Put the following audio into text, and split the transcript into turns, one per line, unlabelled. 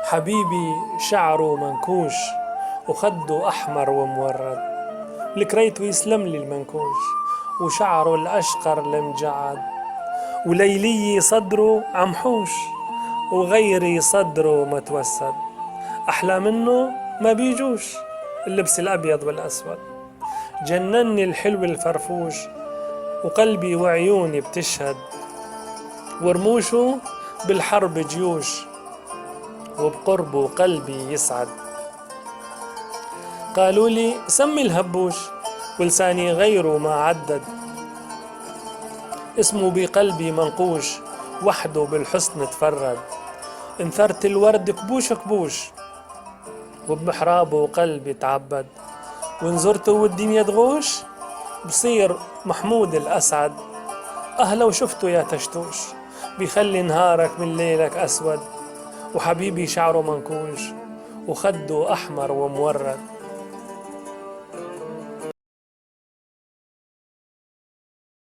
حبيبي شعره منكوش وخده أحمر ومورد، لكريته يسلم لي المنكوش وشعره الأشقر المجعد، وليلي صدره عمحوش وغيري صدره متوسد، أحلى منه ما بيجوش اللبس الأبيض والأسود. جنني الحلو الفرفوش وقلبي وعيوني بتشهد، ورموشه بالحرب جيوش وبقربه قلبي يسعد. قالوا لي سمي الهبوش ولساني غيره ما عدد، اسمه بقلبي منقوش وحده بالحسن تفرد. انثرت الورد كبوش كبوش وبمحرابه قلبي تعبد، وان زرته والدنيا تغوش بصير محمود الأسعد. أهلا وشفته يا تشتوش بيخلي نهارك من ليلك أسود، وحبيبي شعره منكوش وخده أحمر ومورد.